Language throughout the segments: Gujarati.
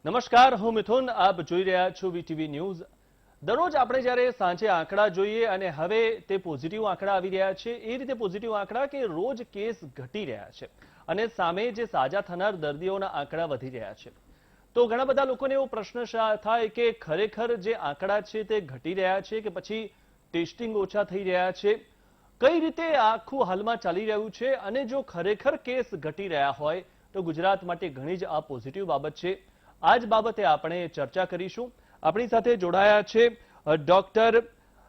નમસ્કાર, હું મિથુન. આપ જોઈ રહ્યા છો વીટીવી ન્યૂઝ. દરરોજ આપણે જ્યારે સાંજે આંકડા જોઈએ અને હવે તે પોઝિટિવ આંકડા આવી રહ્યા છે, એ રીતે પોઝિટિવ આંકડા કે રોજ કેસ ઘટી રહ્યા છે અને સામે જે સાજા થનાર દર્દીઓના આંકડા વધી રહ્યા છે. તો ઘણા બધા લોકોને એવો પ્રશ્ન થાય કે ખરેખર જે આંકડા છે તે ઘટી રહ્યા છે કે પછી ટેસ્ટિંગ ઓછા થઈ રહ્યા છે, કઈ રીતે આખું હાલમાં ચાલી રહ્યું છે અને જો ખરેખર કેસ ઘટી રહ્યા હોય તો ગુજરાત માટે ઘણી જ આ પોઝિટિવ બાબત છે. આ જ બાબતે આપણે ચર્ચા કરીશું. આપણી સાથે જોડાયા છે ડોક્ટર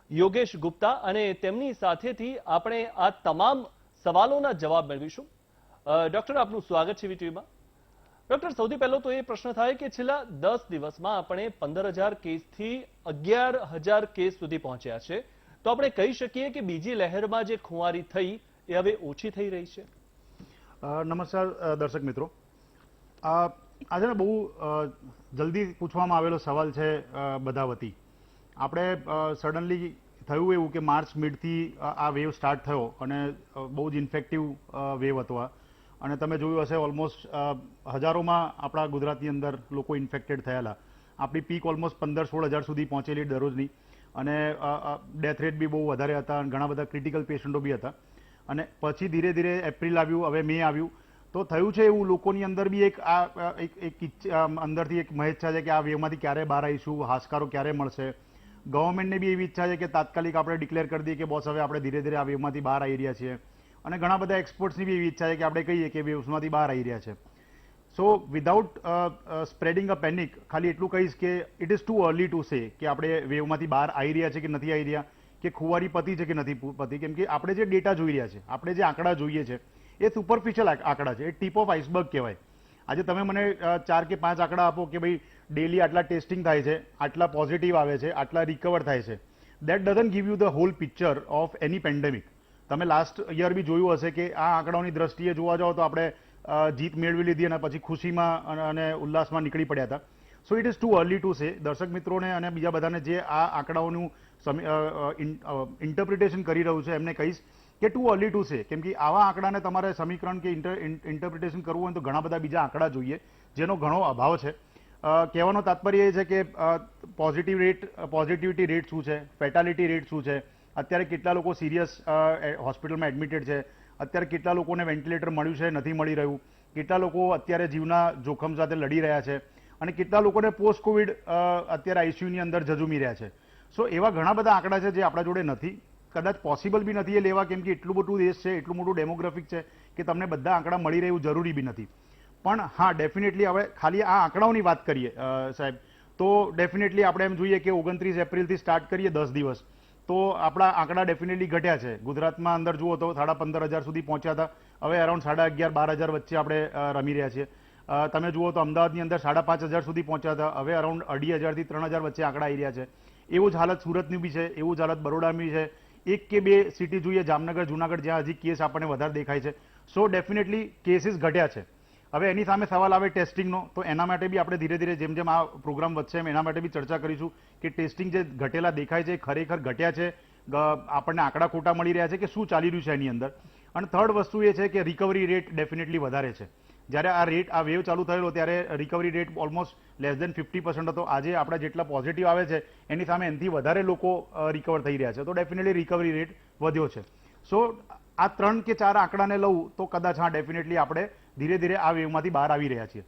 યોગેશ ગુપ્તા અને તેમની સાથેથી આપણે આ તમામ સવાલોના જવાબ મેળવીશું. ડોક્ટર, આપનું સ્વાગત છે વીટીવીમાં. ડોક્ટર, સૌથી પહેલો તો એ પ્રશ્ન થાય કે છેલ્લા 10 દિવસમાં આપણે 15,000 કેસથી 11,000 કેસ સુધી પહોંચ્યા છે, તો આપણે કહી શકીએ કે બીજી લહેરમાં જે ખુવારી થઈ એ હવે ઓછી થઈ રહી છે. નમસ્કાર દર્શક મિત્રો. આજે બહુ જલ્દી પૂછવામાં આવેલો સવાલ છે બધા વતી. આપણે સડનલી થયું એવું કે માર્ચ મિડથી આ વેવ સ્ટાર્ટ થયો અને બહુ જ ઇન્ફેક્ટિવ વેવ હતો આ. અને તમે જોયું હશે ઓલમોસ્ટ હજારોમાં આપણા ગુજરાતની અંદર લોકો ઇન્ફેક્ટેડ થયેલા. આપણી પીક ઓલમોસ્ટ 15-16 હજાર સુધી પહોંચેલી દરરોજની અને ડેથ રેટ બી બહુ વધારે હતા અને ઘણા બધા ક્રિટિકલ પેશન્ટો બી હતા. અને પછી ધીરે ધીરે એપ્રિલ આવ્યું, હવે મે આવ્યું, તો થયું છે એવું લોકોની અંદર બી એક અંદરથી એક મહેચ્છા છે કે આ વેવમાંથી ક્યારે બહાર આવીશું, હાશકારો ક્યારે મળશે. ગવર્મેન્ટને બી એવી ઈચ્છા છે કે તાત્કાલિક આપણે ડિક્લેર કરી દઈએ કે બોસ હવે આપણે ધીરે ધીરે આ વેવમાંથી બહાર આવી રહ્યા છીએ. અને ઘણા બધા એક્સપર્ટ્સની બી એવી ઈચ્છા છે કે આપણે કહીએ કે વેવ્સમાંથી બહાર આવી રહ્યા છે. So without spreading a panic ખાલી એટલું કહીશ કે it is too early to say કે આપણે વેવમાંથી બહાર આવી રહ્યા છે કે નથી આવી રહ્યા, કે ખુવારી પતી છે કે નથી પતી. કેમ કે આપણે જે ડેટા જોઈ રહ્યા છે, આપણે જે આંકડા જોઈએ છે એ સુપરફિશિયલ આંકડા છે, એ ટીપ ઓફ આઇસબર્ગ કહેવાય. આજે તમે મને 4 કે 5 આંકડા આપો કે ભાઈ ડેલી આટલા ટેસ્ટિંગ થાય છે, આટલા પોઝિટિવ આવે છે, આટલા રિકવર થાય છે, that doesn't give you the whole picture of any pandemic. તમે લાસ્ટ યર બી જોયું હશે કે આ આંકડાઓની દ્રષ્ટિએ જોવા જાઓ તો આપણે જીત મેળવી લીધી અને પછી ખુશીમાં અને ઉલ્લાસમાં નીકળી પડ્યા હતા. So it is too early to say. દર્શક મિત્રોને અને બીજા બધાને જે આ આંકડાઓનું ઇન્ટરપ્રિટેશન કરી રહ્યું છે એમને કહીશ કે ટુ અર્લી ટુ સે. કેમ કે આવા આંકડાને તમારે સમીકરણ કે ઇન્ટરપ્રિટેશન કરવું હોય તો ઘણા બધા બીજા આંકડા જોઈએ, જેનો ઘણો અભાવ છે. કહેવાનો તાત્પર્ય એ છે કે પોઝિટિવિટી રેટ શું છે, ફેટાલિટી રેટ શું છે, અત્યારે કેટલા લોકો સિરિયસ હોસ્પિટલમાં એડમિટેડ છે, અત્યારે કેટલા લોકોને વેન્ટિલેટર મળ્યું છે નથી મળી રહ્યું, કેટલા લોકો અત્યારે જીવના જોખમ સાથે લડી રહ્યા છે અને કેટલા લોકોને પોસ્ટ કોવિડ અત્યારે આઈસીયુની અંદર ઝઝૂમી રહ્યા છે. સો એવા ઘણા બધા આંકડા છે જે આપણા જોડે નથી, કદાચ પોસિબલ બી નથી એ લેવા, કેમ કે એટલું બધું દેશ છે, એટલું મોટું ડેમોગ્રાફિક છે કે તમને બધા આંકડા મળી રહે એવું જરૂરી બી નથી. પણ હા, ડેફિનેટલી હવે ખાલી આ આંકડાઓની વાત કરીએ સાહેબ, તો ડેફિનેટલી આપણે એમ જોઈએ કે 29 એપ્રિલથી સ્ટાર્ટ કરીએ 10 દિવસ, તો આપણા આંકડા ડેફિનેટલી ઘટ્યા છે. ગુજરાતમાં અંદર જુઓ તો 15,500 સુધી પહોંચ્યા હતા, હવે અરાઉન્ડ 11,500-12,000 વચ્ચે આપણે રમી રહ્યા છીએ. તમે જુઓ તો અમદાવાદની અંદર 5,500 સુધી પહોંચ્યા હતા, હવે અરાઉન્ડ 2,500 થી 3,000 વચ્ચે આંકડા આવી રહ્યા છે. એવું જ હાલત સુરતની બી છે, એવું જ હાલત બરોડાની છે. 1 કે 2 સિટી જોઈએ, જામનગર, જુનાગઢ, જ્યાં હજી કેસ આપણને વધારે દેખાય છે. સો ડેફિનેટલી કેસીસ ઘટ્યા છે. હવે એની સામે સવાલ આવે ટેસ્ટિંગનો, તો એના માટે બી આપણે ધીરે ધીરે જેમ જેમ આ પ્રોગ્રામ વધશે એમ એના માટે બી ચર્ચા કરીશું કે ટેસ્ટિંગ જે ઘટેલા દેખાય છે ખરેખર ઘટ્યા છે, આપણને આંકડા ખોટા મળી રહ્યા છે કે શું ચાલી રહ્યું છે એની અંદર. અને થર્ડ વસ્તુ એ છે કે રિકવરી રેટ ડેફિનેટલી વધારે છે. જ્યારે આ વેવ ચાલુ થયેલો ત્યારે recovery rate almost less than 50% હતો. આજે આપણા જેટલા પોઝિટિવ આવે છે એની સામે એનાથી વધારે લોકો રિકવર થઈ રહ્યા છે, તો ડેફિનેટલી રિકવરી રેટ વધ્યો છે. સો આ 3 કે 4 આંકડાને લઉં તો કદાચ હા, ડેફિનેટલી આપણે ધીરે ધીરે આ વેવમાંથી બહાર આવી રહ્યા છીએ.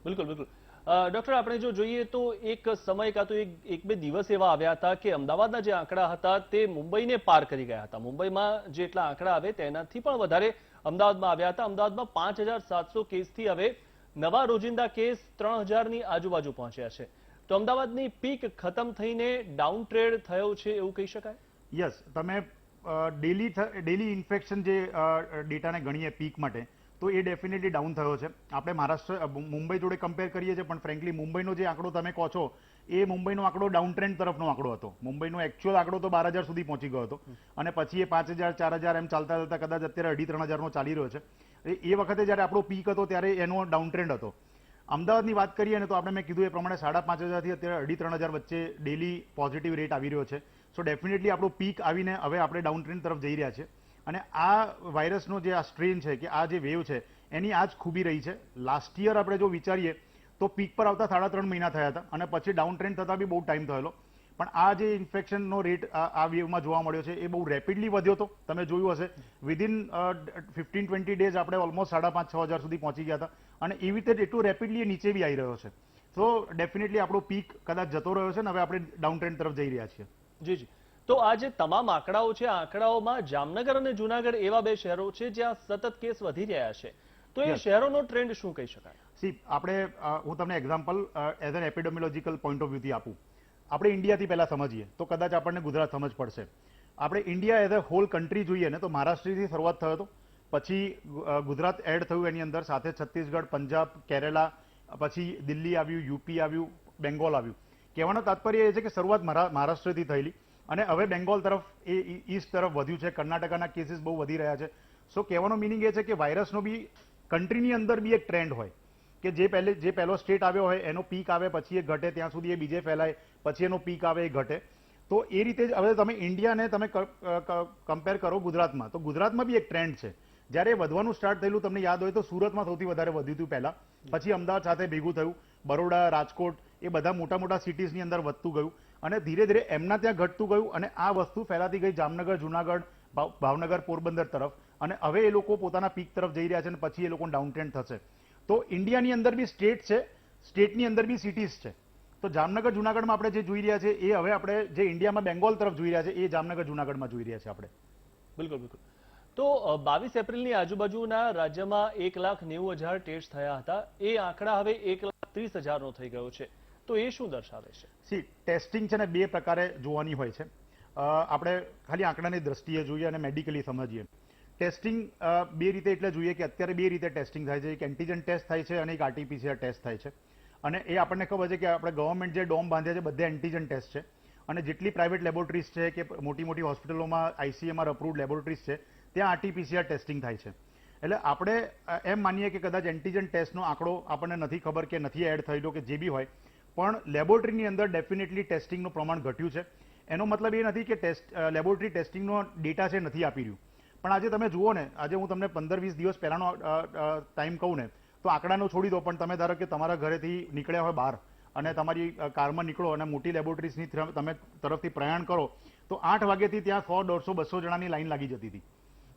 બિલકુલ બિલકુલ. ડોક્ટર, આપણે જો જોઈએ તો એક સમય કાં તો એક બે દિવસ એવા આવ્યા હતા કે અમદાવાદના જે આંકડા હતા તે મુંબઈને પાર કરી ગયા હતા. મુંબઈમાં જેટલા આંકડા આવે તેનાથી પણ વધારે અમદાવાદમાં આવ્યા હતા. અમદાવાદમાં 5,700 કેસથી હવે નવા રોજિંદા કેસ 3,000ની આજુબાજુ પહોંચ્યા છે. તો અમદાવાદની પીક ખતમ થઈને ડાઉન ટ્રેડ થયો છે એવું કહી શકાય? યસ. તમે ડેલી ઇન્ફેક્શન જે ડેટાને ગણીએ પીક માટે, તો એ ડેફિનેટલી ડાઉન થયો છે. આપણે મહારાષ્ટ્ર મુંબઈ જોડે કમ્પેર કરીએ છીએ, પણ ફ્રેન્કલી મુંબઈનો જે આંકડો તમે કહો છો એ મુંબઈનો આંકડો ડાઉન ટ્રેન્ડ તરફનો આંકડો હતો. મુંબઈનો એકચ્યુઅલ આંકડો તો 12,000 સુધી પહોંચી ગયો હતો અને પછી એ 5,000, 4,000 એમ ચાલતા ચાલતા કદાચ અત્યારે 2,500-3,000નો ચાલી રહ્યો છે. એ વખતે જ્યારે આપણો પીક હતો ત્યારે એનો ડાઉન ટ્રેન્ડ હતો. અમદાવાદની વાત કરીએ ને તો આપણે મેં કીધું એ પ્રમાણે 5,500 થી અત્યારે 2,500 વચ્ચે ડેલી પોઝિટિવ રેટ આવી રહ્યો છે. સો ડેફિનેટલી આપણું પીક આવીને હવે આપણે ડાઉન ટ્રેન્ડ તરફ જઈ રહ્યા છે. અને આ વાયરસનો જે આ સ્ટ્રેન છે કે આ જે વેવ છે એની આ જ ખૂબી રહી છે. લાસ્ટ યર આપણે જો વિચારીએ તો પીક પર આવતા 3.5 મહિના થયા હતા અને પછી ડાઉન ટ્રેન્ડ થતા બી બહુ ટાઈમ થયેલો. પણ આ જે ઇન્ફેક્શનનો રેટ આ વેવમાં જોવા મળ્યો છે એ બહુ રેપિડલી વધ્યો હતો. તમે જોયું હશે વિધિન 15-20 ડેઝ આપણે ઓલમોસ્ટ 5,500-6,000 સુધી પહોંચી ગયા હતા અને એવી રીતે એટલું રેપિડલી નીચે બી આવી રહ્યો છે. તો ડેફિનેટલી આપણો પીક કદાચ જતો રહ્યો છે ને હવે આપણે ડાઉન ટ્રેન્ડ તરફ જઈ રહ્યા છીએ. જી જી. તો આ જે તમામ આંકડાઓ છે, આંકડાઓમાં જામનગર અને જુનાગઢ એવા બે શહેરો છે જ્યાં સતત કેસ વધી રહ્યા છે. તો એ શહેરોનો ટ્રેન્ડ શું કહી શકાય? આપણે હું તમને example as an epidemiological point of વ્યૂથી આપું. આપણે ઇન્ડિયાથી પહેલા સમજીએ તો કદાચ આપણને ગુજરાત સમજ પડશે. આપણે India as a whole country જોઈએ ને તો મહારાષ્ટ્રથી શરૂઆત થયો હતો, પછી ગુજરાત એડ થયું એની અંદર, સાથે છત્તીસગઢ, પંજાબ, કેરેલા, પછી દિલ્હી આવ્યું, યુપી આવ્યું, બેંગોલ આવ્યું. કહેવાનો તાત્પર્ય એ છે કે શરૂઆત મહારાષ્ટ્રથી થયેલી અને હવે બેંગોલ તરફ એ ઈસ્ટ તરફ વધ્યું છે. કર્ણાટકાના કેસીસ બહુ વધી રહ્યા છે. સો કહેવાનો મિનિંગ એ છે કે વાયરસનો બી કન્ટ્રીની અંદર બી એક ટ્રેન્ડ હોય કે જે પહેલો સ્ટેટ આવ્યો હોય એનો પીક આવે, પછી એ ઘટે, ત્યાં સુધી એ બીજે ફેલાય, પછી એનો પીક આવે એ ઘટે. તો એ રીતે જ હવે તમે ઇન્ડિયાને તમે કમ્પેર કરો ગુજરાતમાં, તો ગુજરાતમાં બી એક ટ્રેન્ડ છે. જ્યારે વધવાનું સ્ટાર્ટ થયેલું તમને યાદ હોય તો સુરતમાં સૌથી વધારે વધ્યું હતું પહેલા, પછી અમદાવાદ સાથે ભેગું થયું, બરોડા, રાજકોટ એ બધા મોટા મોટા સિટીઝની અંદર વધતું ગયું અને ધીરે ધીરે એમના ત્યાં ઘટતું ગયું અને આ વસ્તુ ફેલાતી ગઈ જામનગર, જુનાગઢ, ભાવનગર, પોરબંદર તરફ અને હવે એ લોકો પોતાના પીક તરફ જઈ રહ્યા છે અને પછી એ લોકો ડાઉન ટ્રેન્ડ થશે. તો ઇન્ડિયાની અંદર બી સ્ટેટ છે, સ્ટેટની અંદર બી સિટીઝ છે. તો જામનગર, જુનાગઢમાં આપણે જે જોઈ રહ્યા છે એ હવે આપણે જે ઇન્ડિયામાં બેંગોલ તરફ જોઈ રહ્યા છે એ જામનગર, જુનાગઢમાં જોઈ રહ્યા છે આપણે. બિલકુલ બિલકુલ. તો 22 એપ્રિલની આજુબાજુના રાજ્યમાં 1,90,000 ટેસ્ટ થયા હતા. એ આંકડા હવે 1,30,000નો થઈ ગયો છે. તો એ શું દર્શાવે છે? ટેસ્ટિંગ છે ને બે પ્રકારે જોવાની હોય છે. આપણે ખાલી આંકડાની દ્રષ્ટિએ જોઈએ અને મેડિકલી સમજીએ. ટેસ્ટિંગ બે રીતે એટલે જોઈએ કે અત્યારે બે રીતે ટેસ્ટિંગ થાય છે. એક એન્ટીજન ટેસ્ટ થાય છે અને એક આરટીપીસીઆર ટેસ્ટ થાય છે. અને એ આપણને ખબર છે કે આપણે ગવર્મેન્ટ જે ડોમ બાંધ્યા છે બધે એન્ટીજન ટેસ્ટ છે અને જેટલી પ્રાઇવેટ લેબોરેટરીઝ છે કે મોટી મોટી હોસ્પિટલોમાં આઈસીએમઆર અપ્રુવડ લેબોરેટરીઝ છે ત્યાં આરટીપીસીઆર ટેસ્ટિંગ થાય છે. એટલે આપણે એમ માનીએ કે કદાચ એન્ટીજન ટેસ્ટનો આંકડો આપણને નથી ખબર કે નથી એડ થયેલો કે જે બી હોય, પણ લેબોરેટરીની અંદર ડેફિનેટલી ટેસ્ટિંગનું પ્રમાણ ઘટ્યું છે. એનો મતલબ એ નથી કે લેબોરેટરી ટેસ્ટિંગનો ડેટા છે નથી આપી રહ્યું, પણ આજે તમે જુઓ ને, આજે હું તમને 15-20 દિવસ પહેલાનો ટાઈમ કહું ને તો આંકડાનો છોડી દો, પણ તમે ધારો કે તમારા ઘરેથી નીકળ્યા હોય બહાર અને તમારી કારમાં નીકળો અને મોટી લેબોરેટરીઝની તમે તરફથી પ્રયાણ કરો તો 8 વાગ્યાથી ત્યાં 100, 150, 200 જણાની લાઈન લાગી જતી હતી.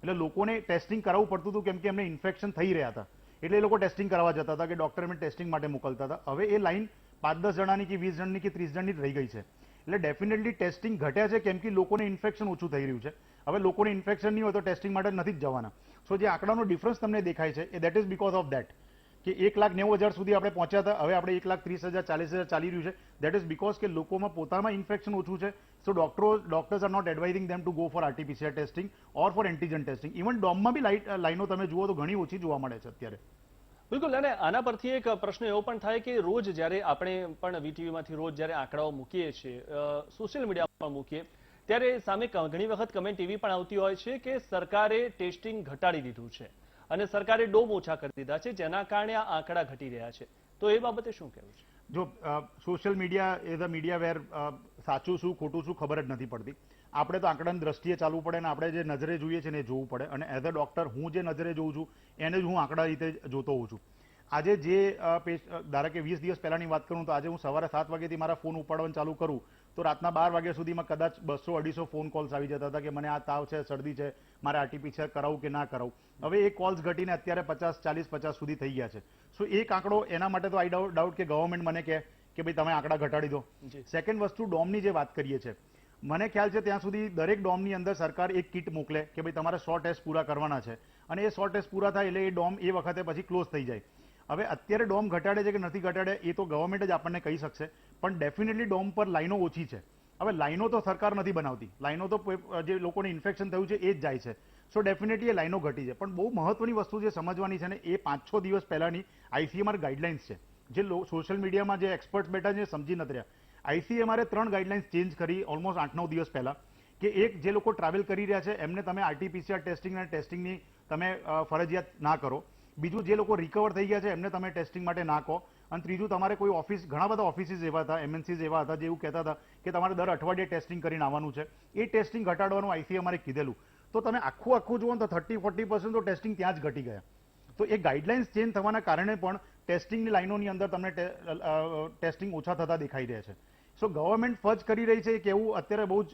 એટલે લોકોને ટેસ્ટિંગ કરાવવું પડતું હતું કેમ કે એમને ઇન્ફેક્શન થઈ રહ્યા હતા એટલે એ લોકો ટેસ્ટિંગ કરાવવા જતા હતા કે ડોક્ટર એમને ટેસ્ટિંગ માટે મોકલતા હતા. હવે એ લાઈન 5-10 જણાની કે 20 જણની કે 30 જણની રહી ગઈ છે. એટલે ડેફિનેટલી ટેસ્ટિંગ ઘટ્યા છે કેમ કે લોકોને ઇન્ફેક્શન ઓછું થઈ રહ્યું છે. હવે લોકોને ઇન્ફેક્શન નહીં હોય તો ટેસ્ટિંગ માટે નથી જ જવાના. સો જે આંકડાનો ડિફરન્સ તમને દેખાય છે એ that is because of that કે 1,90,000 સુધી આપણે પહોંચ્યા હતા, હવે આપણે 1,30,000, 40,000 ચાલી રહ્યું છે. દેટ ઇઝ બીકોઝ કે લોકોમાં પોતામાં ઇન્ફેક્શન ઓછું છે. So doctors are not advising them to go for RTPCR testing or for antigen testing. Even ડોમમાં બી લાઈનો તમે જુઓ તો ઘણી ઓછી જોવા મળે છે અત્યારે. બિલકુલ. અને આના પરથી એક પ્રશ્ન એવો પણ થાય કે રોજ જ્યારે આપણે પણ વીટીવીમાંથી રોજ જ્યારે આંકડાઓ મૂકીએ છીએ, સોશિયલ મીડિયામાં મૂકીએ, ત્યારે સામે ઘણી વખત કમેન્ટ એવી પણ આવતી હોય છે કે સરકારે ટેસ્ટિંગ ઘટાડી દીધું છે અને સરકારે ડોમ ઓછા કરી દીધા છે જેના કારણે આ આંકડા ઘટી રહ્યા છે. તો એ બાબતે શું કહેવું છે? જો social media as a media where સાચું શું ખોટું શું ખબર જ નથી પડતી. આપણે તો આંકડાની દ્રષ્ટિએ ચાલવું પડે અને આપણે જે નજરે જોઈએ છે ને એ જોવું પડે અને એઝ અ ડોક્ટર હું જે નજરે જોઉં છું એને જ હું આંકડા રીતે જોતો હોઉં છું. આજે જે ધારો કે 20 દિવસ પહેલાની વાત કરું તો આજે હું સવારે 7 વાગ્યાથી મારા ફોન ઉપાડવાનું ચાલુ કરું તો રાતના 12 વાગ્યા સુધીમાં કદાચ 200-250 ફોન કોલ્સ આવી જતા હતા કે મને આ તાવ છે, શરદી છે, મારે આરટીપીસીઆર કરાવવું કે ના કરાવવું. હવે એ કોલ્સ ઘટીને અત્યારે 40-50 સુધી થઈ ગયા છે. સો એક આંકડો એના માટે તો આઈ ડાઉટ કે ગવર્મેન્ટ મને કહે કે ભાઈ તમે આંકડા ઘટાડી દો. સેકન્ડ વસ્તુ ડોમની જે વાત કરીએ છીએ, મને ખ્યાલ છે ત્યાં સુધી દરેક ડોમની અંદર સરકાર એક કિટ મોકલે કે ભાઈ તમારે 100 ટેસ્ટ પૂરા કરવાના છે અને એ 100 ટેસ્ટ પૂરા થાય એટલે એ ડોમ એ વખતે પછી ક્લોઝ થઈ જાય. હવે અત્યારે ડોમ ઘટાડે છે કે નથી ઘટાડે એ તો ગવર્મેન્ટ જ આપણને કહી શકશે, પણ ડેફિનેટલી ડોમ પર લાઈનો ઓછી છે. હવે લાઈનો તો સરકાર નથી બનાવતી, લાઈનો તો જે લોકોને ઇન્ફેક્શન થયું છે એ જ જાય છે. સો ડેફિનેટલી એ લાઈનો ઘટી છે. પણ બહુ મહત્વની વસ્તુ જે સમજવાની છે ને એ 5-6 દિવસ પહેલાની આઈસીએમઆર ગાઈડલાઇન્સ છે જે સોશિયલ મીડિયામાં જે એક્સપર્ટ્સ બેઠા છે સમજી નથી રહ્યા. આઈસીએમઆરે 3 ગાઈડલાઇન્સ ચેન્જ કરી ઓલમોસ્ટ 8-9 દિવસ પહેલા કે એક જે લોકો ટ્રાવેલ કરી રહ્યા છે એમને તમે આરટીપીસીઆર ટેસ્ટિંગ અને ટેસ્ટિંગની તમે ફરજિયાત ના કરો. બીજું જે લોકો રિકવર થઈ ગયા છે એમને તમે ટેસ્ટિંગ માટે ના કહો. અને ત્રીજું તમારે કોઈ ઓફિસ, ઘણા બધા ઓફિસીસ એવા હતા, એમએનસીસ એવા હતા જે એવું કહેતા હતા કે તમારે દર અઠવાડિયે ટેસ્ટિંગ કરીને આવવાનું છે. એ ટેસ્ટિંગ ઘટાડવાનું આઈસીએમઆરે કીધેલું. તો તમે આખું જુઓ તો 30-40% તો ટેસ્ટિંગ ત્યાં જ ઘટી ગયા. તો એ ગાઈડલાઇન્સ ચેન્જ થવાના કારણે પણ ટેસ્ટિંગની લાઈનોની અંદર તમને ટેસ્ટિંગ ઓછા થતા દેખાઈ રહ્યા છે. સો ગવર્મેન્ટ ફર્જ કરી રહી છે કે એવું અત્યારે બહુ જ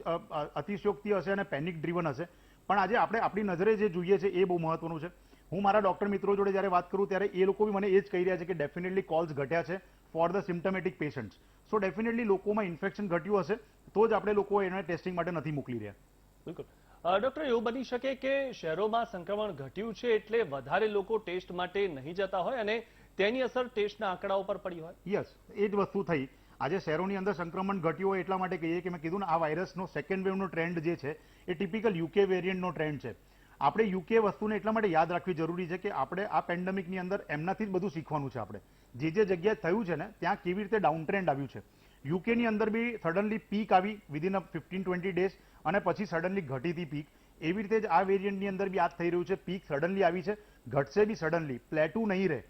અતિશયોક્તિ હશે અને પેનિક ડ્રીવન હશે, પણ આજે આપણે આપણી નજરે જે જોઈએ છે એ બહુ મહત્વનું છે. હું મારા ડોક્ટર મિત્રો જોડે જ્યારે વાત કરું ત્યારે એ લોકો બી મને એ જ કહી રહ્યા છે કે ડેફિનેટલી કોલ્સ ઘટ્યા છે for the symptomatic patients. So definitely લોકોમાં ઇન્ફેક્શન ઘટ્યું હશે તો જ આપણે લોકો એને ટેસ્ટિંગ માટે નથી મોકલી રહ્યા. બિલકુલ. ડોક્ટર, એવું બની શકે કે શહેરોમાં સંક્રમણ ઘટ્યું છે એટલે વધારે લોકો ટેસ્ટ માટે નહીં જતા હોય અને તેની અસર ટેસ્ટના આંકડાઓ પર પડી હોય? યસ, એ જ વસ્તુ થઈ. આજે શહેરોની અંદર સંક્રમણ ઘટ્યું હોય એટલા માટે કહીએ કે મેં કીધું ને આ વાયરસનો સેકન્ડ વેવનો ટ્રેન્ડ જે છે એ ટિપિકલ યુકે વેરિયન્ટનો ટ્રેન્ડ છે. આપણે યુકે વસ્તુને એટલા માટે યાદ રાખવી જરૂરી છે કે આપણે આ પેન્ડેમિકની અંદર એમનાથી જ બધું શીખવાનું છે. આપણે જે જગ્યાએ થયું છે ને ત્યાં કેવી રીતે ડાઉન ટ્રેન્ડ આવ્યું છે. યુકેની અંદર બી સડનલી પીક આવી વિધિન 15-20 ડેઝ અને પછી સડનલી ઘટી હતી પીક. એવી રીતે જ આ વેરિયન્ટની અંદર બી આ થઈ રહ્યું છે. પીક સડનલી આવી છે, ઘટશે બી સડનલી, પ્લેટુ નહીં રહે.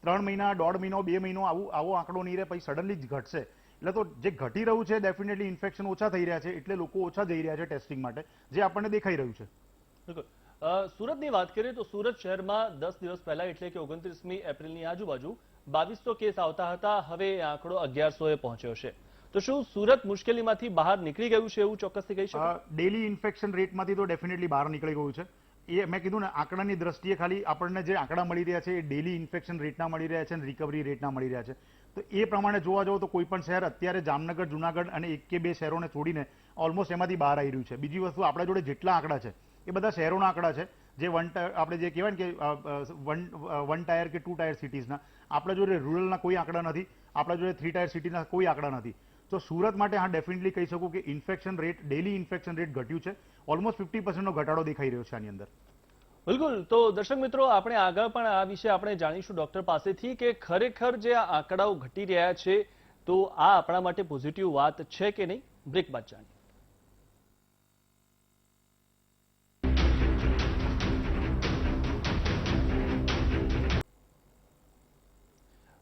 3 મહિના, 1.5 મહિનો, 2 મહિનો આવો આંકડો નહીં રહે, પછી સડનલી જ ઘટશે. એટલે તો જે ઘટી રહ્યું છે ડેફિનેટલી ઇન્ફેક્શન ઓછા થઈ રહ્યા છે એટલે લોકો ઓછા જઈ રહ્યા છે ટેસ્ટિંગ માટે, જે આપણને દેખાઈ રહ્યું છે. બિલકુલ. સુરતની વાત કરીએ તો સુરત શહેરમાં 10 દિવસ પહેલા એટલે કે 29મી એપ્રિલની આજુબાજુ 2200 કેસ આવતા હતા. હવે એ આંકડો 1100 પહોંચ્યો છે. તો શું સુરત મુશ્કેલીમાંથી બહાર નીકળી ગયું છે એવું ચોક્કસથી કહી શકાય? ડેલી ઇન્ફેક્શન રેટમાંથી તો ડેફિનેટલી બહાર નીકળી ગયું છે. એ મેં કીધું ને આંકડાની દ્રષ્ટિએ ખાલી આપણને જે આંકડા મળી રહ્યા છે એ ડેલી ઇન્ફેક્શન રેટના મળી રહ્યા છે અને રિકવરી રેટના મળી રહ્યા છે. તો એ પ્રમાણે જોવા જાવ તો કોઈ પણ શહેર અત્યારે જામનગર, જુનાગઢ અને 1 કે 2 શહેરોને છોડીને ઓલમોસ્ટ એમાંથી બહાર આવી રહ્યું છે. બીજી વસ્તુ, આપણા જોડે જેટલા આંકડા છે એ બધા શહેરોના આંકડા છે, જે આપણે જે કહેવાય ને કે 1 ટાયર કે 2 ટાયર સિટીઝના. આપણા જોડે રૂરલના કોઈ આંકડા નથી, આપણા જોડે 3 ટાયર સિટીના કોઈ આંકડા નથી. તો સુરત માટે હા ડેફિનેટલી કહી શકું કે infection rate, daily infection rate ઘટ્યું છે. ઓલમોસ્ટ 50% ઘટાડો દેખાઈ રહ્યો છે આની અંદર. બિલકુલ. તો દર્શક મિત્રો, આપણે આગળ પણ આ વિશે આપણે જાણીશું ડોક્ટર પાસેથી કે ખરેખર જે આ આંકડાઓ ઘટી રહ્યા છે તો આ આપણા માટે પોઝિટિવ વાત છે કે નહીં. બ્રેક બાદ જાણીએ.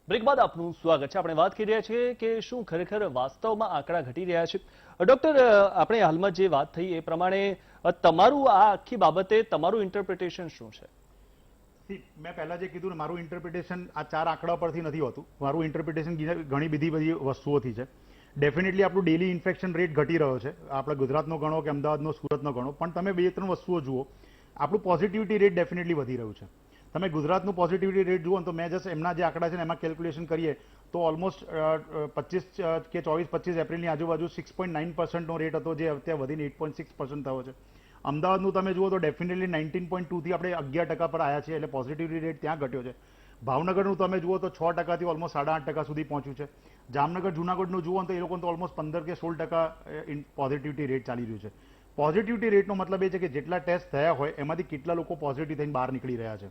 બ્રેક બાદ આપનું સ્વાગત છે. આપણે વાત કરી રહ્યા છીએ કે શું ખરેખર વાસ્તવમાં આંકડા ઘટી રહ્યા છે. ડોક્ટર, આપણે હાલમાં જે વાત થઈ એ પ્રમાણે તમારું આ આખી બાબતે તમારું ઇન્ટરપ્રિટેશન શું છે? મેં પહેલા જે કીધું ને, મારું ઇન્ટરપ્રિટેશન આ 4 આંકડા પરથી નથી હોતું. મારું ઇન્ટરપ્રિટેશન ઘણી બધી વસ્તુઓથી છે. ડેફિનેટલી આપણું ડેલી ઇન્ફેક્શન રેટ ઘટી રહ્યો છે. આપણે ગુજરાતનો ગણો કે અમદાવાદનો, સુરતનો ગણો, પણ તમે 2-3 વસ્તુઓ જુઓ. આપણું પોઝિટિવિટી રેટ ડેફિનેટલી વધી રહ્યું છે. તમે ગુજરાતનું પોઝિટિવિટી રેટ જુઓ તો મેં જસ્ટ એમના જે આંકડા છે ને એમાં કેલ્ક્યુલેશન કરીએ તો ઓલમોસ્ટ 25 કે 24-25 એપ્રિલની આજુબાજુ 6.9%નો રેટ હતો, જે અત્યારે વધીને 8.6% થયો છે. અમદાવાદનું તમે જુઓ તો ડેફિનેટલી 19.2 થી આપણે 11% પર આવ્યા છે, એટલે પોઝિટિવિટી રેટ ત્યાં ઘટ્યો છે. ભાવનગરનું તમે જુઓ તો 6% થી ઓલમોસ્ટ 8.5% સુધી પહોંચ્યું છે. જામનગર, જુનાગઢનું જુઓ તો એ લોકો તો ઓલમોસ્ટ 15 કે 16% પોઝિટિવિટી રેટ ચાલી રહ્યું છે. પોઝિટિવિટી રેટનો મતલબ એ છે કે જેટલા ટેસ્ટ થયા હોય એમાંથી કેટલા લોકો પોઝિટિવ થઈને બહાર નીકળી રહ્યા છે.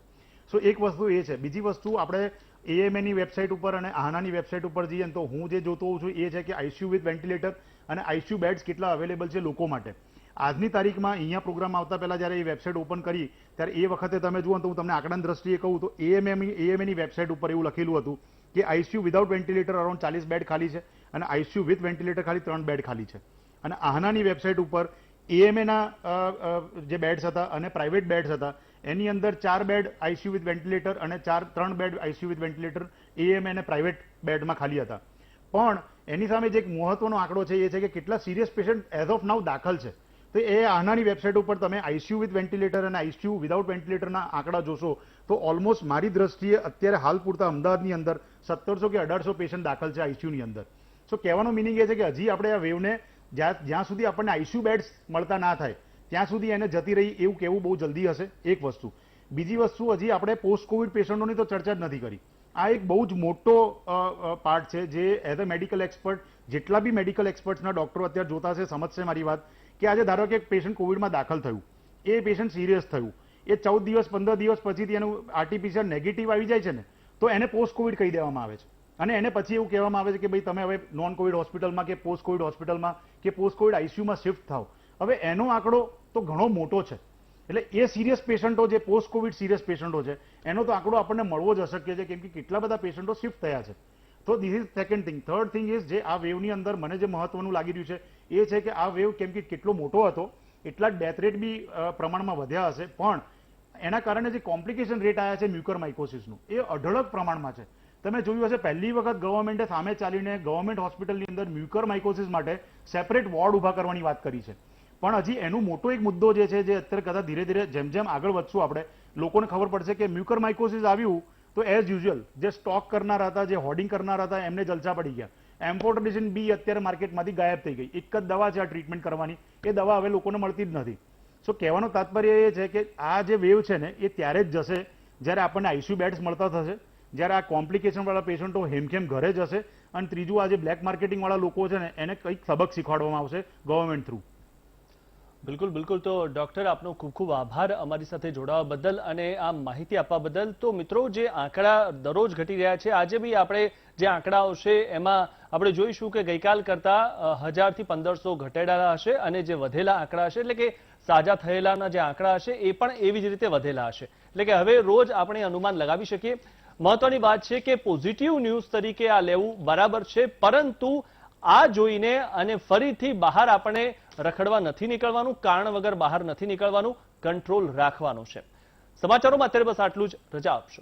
સો એક વસ્તુ એ છે. બીજી વસ્તુ, આપણે AMAની વેબસાઇટ ઉપર અને આહનાની વેબસાઇટ ઉપર જઈએ તો હું જે જોતો હોઉં છું એ છે કે ICU વિથ વેન્ટિલેટર અને ICU બેડ્સ કેટલા અવેલેબલ છે લોકો માટે. આજની તારીખમાં અહીંયા પ્રોગ્રામ આવતા પહેલા જ્યારે એ વેબસાઇટ ઓપન કરી ત્યારે એ વખતે તમે જુઓ તો હું તમને આંકડાની દ્રષ્ટિએ કહું તો AMAની વેબસાઇટ ઉપર એવું લખેલું હતું કે ICU without ventilator around 40 bed ખાલી છે અને ICU વિથ વેન્ટિલેટર ખાલી 3 બેડ ખાલી છે. અને આહનાની વેબસાઇટ ઉપર AMAના જે બેડ્સ હતા અને પ્રાઇવેટ બેડ્સ હતા એની અંદર 4 બેડ ICU વિથ વેન્ટિલેટર અને 3 bed ICU with ventilator AMA અને પ્રાઇવેટ બેડમાં ખાલી હતા. પણ એની સામે જે એક મહત્વનો આંકડો છે એ છે કે કેટલા સિરિયસ પેશન્ટ એઝ ઓફ નાઉ દાખલ છે. તો એ આહનાની વેબસાઇટ ઉપર તમે ICU વિથ વેન્ટિલેટર અને ICU વિધાઉટ વેન્ટિલેટરના આંકડા જોશો તો ઓલમોસ્ટ મારી દ્રષ્ટિએ અત્યારે હાલ પૂરતા અમદાવાદની અંદર 1700 કે 1800 પેશન્ટ દાખલ છે ICUની અંદર. સો કહેવાનો મિનિંગ એ છે કે હજી આપણે આ વેવને જ્યાં સુધી આપણને ICU બેડ્સ મળતા ના થાય ત્યાં સુધી એને જતી રહી એવું કહેવું બહુ જલ્દી હશે. એક વસ્તુ. બીજી વસ્તુ, હજી આપણે પોસ્ટ કોવિડ પેશન્ટોની તો ચર્ચા જ નથી કરી. આ એક બહુ જ મોટો પાર્ટ છે જે એઝ અ મેડિકલ એક્સપર્ટ, જેટલા બી મેડિકલ એક્સપર્ટ્સના ડોક્ટરો અત્યારે જોતા હશે સમજશે મારી વાત, કે આજે ધારો કે એક પેશન્ટ કોવિડમાં દાખલ થયું, એ પેશન્ટ સિરિયસ થયું, એ 14 દિવસ 15 દિવસ પછીથી એનું RT-PCR નેગેટિવ આવી જાય છે ને તો એને પોસ્ટ કોવિડ કહી દેવામાં આવે છે. અને એને પછી એવું કહેવામાં આવે છે કે ભાઈ તમે હવે નોન કોવિડ હોસ્પિટલમાં કે પોસ્ટ કોવિડ હોસ્પિટલમાં કે પોસ્ટ કોવિડ ICUમાં શિફ્ટ થાવ. હવે એનો આંકડો તો ઘણો મોટો છે. એટલે એ સિરિયસ પેશન્ટો, જે પોસ્ટ કોવિડ સિરિયસ પેશન્ટો છે, એનો તો આંકડો આપણને મળવો જ અશક્ય છે કેમ કે કેટલા બધા પેશન્ટો શિફ્ટ થયા છે. તો this is second thing. Third thing is, જે આ વેવની અંદર મને જે મહત્વનું લાગી રહ્યું છે એ છે કે આ વેવ કેમ કે કેટલો મોટો હતો એટલા જ ડેથ રેટ બી પ્રમાણમાં વધ્યા હશે, પણ એના કારણે જે કોમ્પ્લિકેશન રેટ આવ્યા છે મ્યુકરમાઇકોસિસનું એ અઢળક પ્રમાણમાં છે. તમે જોયું હશે પહેલી વખત ગવર્મેન્ટે સામે ચાલીને ગવર્મેન્ટ હોસ્પિટલની અંદર મ્યુકરમાઇકોસિસ માટે સેપરેટ વોર્ડ ઊભા કરવાની વાત કરી છે. પણ હજી એનું મોટો એક મુદ્દો જે છે, જે અત્યારે કદાચ ધીરે ધીરે જેમ જેમ આગળ વધશું આપણે, લોકોને ખબર પડશે કે મ્યુકરમાઇકોસિસ આવ્યું તો એઝ યુઝ્યુઅલ જે સ્ટોક કરનાર હતા, જે હોર્ડિંગ કરનાર હતા, એમને જલસા પડી ગયા. એમ્ફોટરીઝિન બી અત્યારે માર્કેટમાંથી ગાયબ થઈ ગઈ. એક જ દવા છે આ ટ્રીટમેન્ટ કરવાની, એ દવા હવે લોકોને મળતી જ નથી. સો કહેવાનો તાત્પર્ય એ છે કે આ જે વેવ છે ને એ ત્યારે જ જશે જ્યારે આપણને આઈસીયુ બેડ્સ મળતા થશે, જ્યારે આ કોમ્પ્લિકેશન વાળા પેશન્ટો હેમખેમ ઘરે જશે, અને ત્રીજું આ જે બ્લેક માર્કેટિંગ વાળા લોકો છે ને એને કંઈક સબક શીખવાડવામાં આવશે ગવર્મેન્ટ થ્રુ. બિલકુલ બિલકુલ. તો ડોક્ટર, આપનો ખૂબ ખૂબ આભાર અમારી સાથે જોડાવા બદલ અને આ માહિતી આપવા બદલ. તો મિત્રો, જે આંકડા દરરોજ ઘટી રહ્યા છે, આજે બી આપણે જે આંકડાઓ છે એમાં આપણે જોઈશું કે ગઈકાલ કરતા 1000 થી 1500 ઘટેલા હશે, અને જે વધેલા આંકડા હશે એટલે કે સાજા થયેલાના જે આંકડા હશે એ પણ એવી જ રીતે વધેલા હશે. એટલે કે હવે રોજ આપણે અનુમાન લગાવી શકીએ. મહત્વની વાત છે કે પોઝિટિવ ન્યૂઝ તરીકે આ લેવું બરાબર છે, પરંતુ આ જોઈને અને ફરીથી બહાર આપણે રખડવા નથી નીકળવાનું, કારણ વગર બહાર નથી નીકળવાનું, કંટ્રોલ રાખવાનું છે. સમાચારોમાં અત્યારે બસ આટલું જ. રજા આપશો.